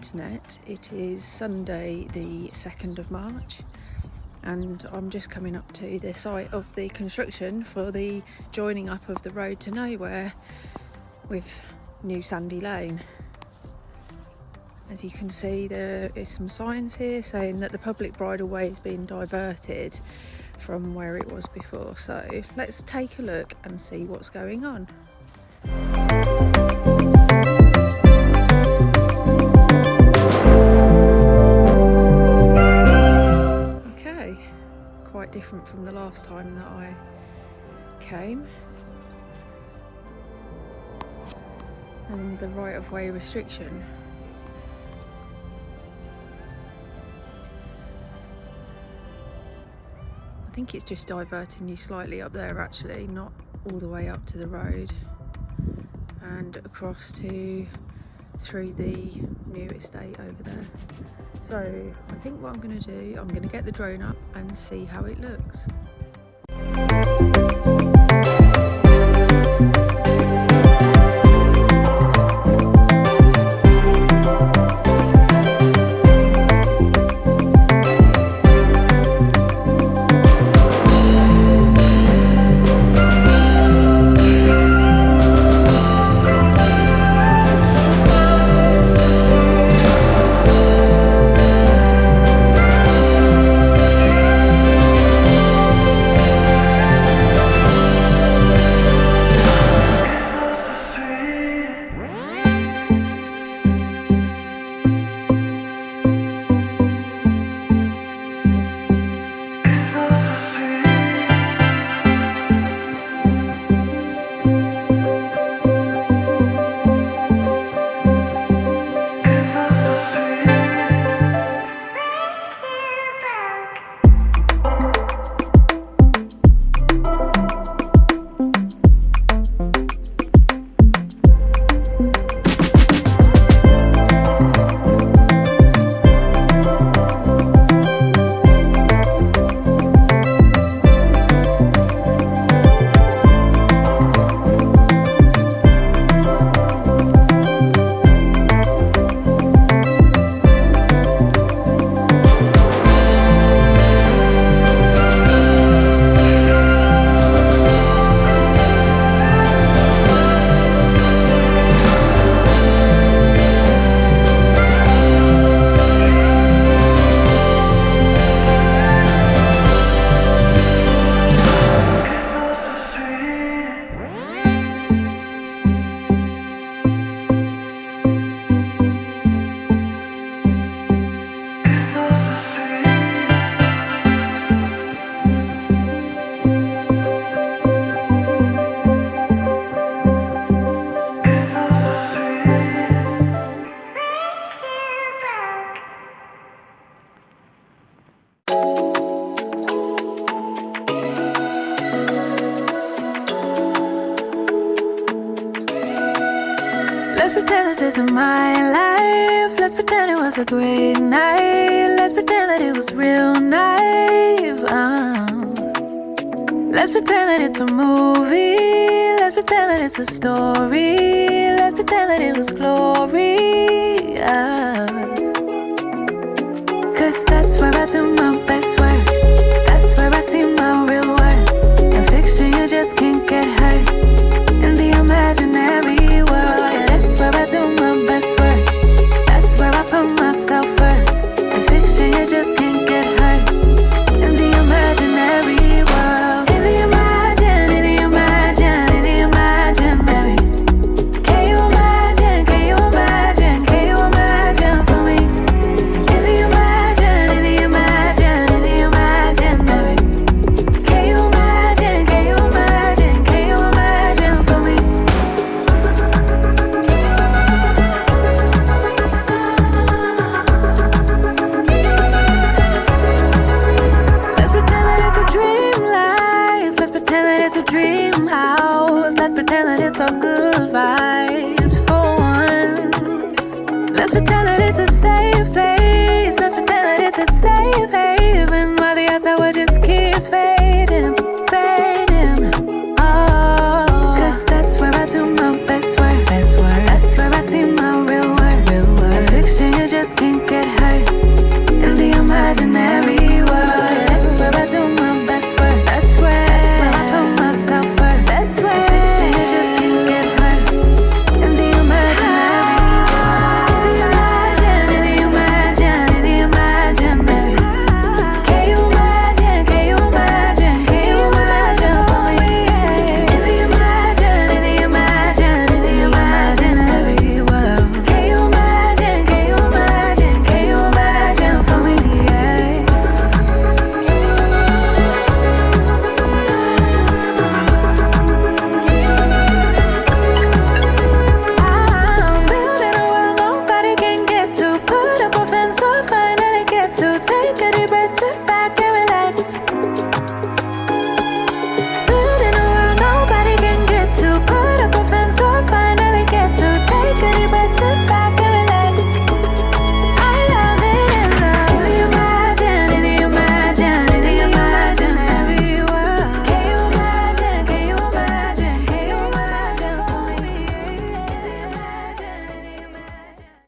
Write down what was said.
internet. It is Sunday the 2nd of March and I'm just coming up to the site of the construction for the joining up of the road to nowhere with New Sandy Lane. As you can see, there is some signs here saying that the public bridleway is being diverted from where it was before, so let's take a look and see what's going on. Okay, quite different from the last time that I came. And the right-of-way restriction. I think it's just diverting you slightly up there actually, not all the way up to the road and across to through the new estate over there. So I think what I'm going to do, I'm going to get the drone up and see how it looks. Let's pretend this isn't my life. Let's pretend it was a great night. Let's pretend that it was real nice. Let's pretend that it's a movie. Let's pretend that it's a story. Let's pretend that it was glorious. Cause that's where I do my best work. That's where I see my real worth. In fiction you just can't get hurt. In the imaginary world, yeah, that's where I do my best work. That's where I put myself first. In fiction you just can't get hurt. In the imaginary world. In the imaginary. Can you imagine for me? In the imaginary. Can you imagine for me? Let's pretend that it's a dream life. Let's pretend that it's a dream house. Let's pretend that it's all good vibes for once. Let's pretend that it's a safe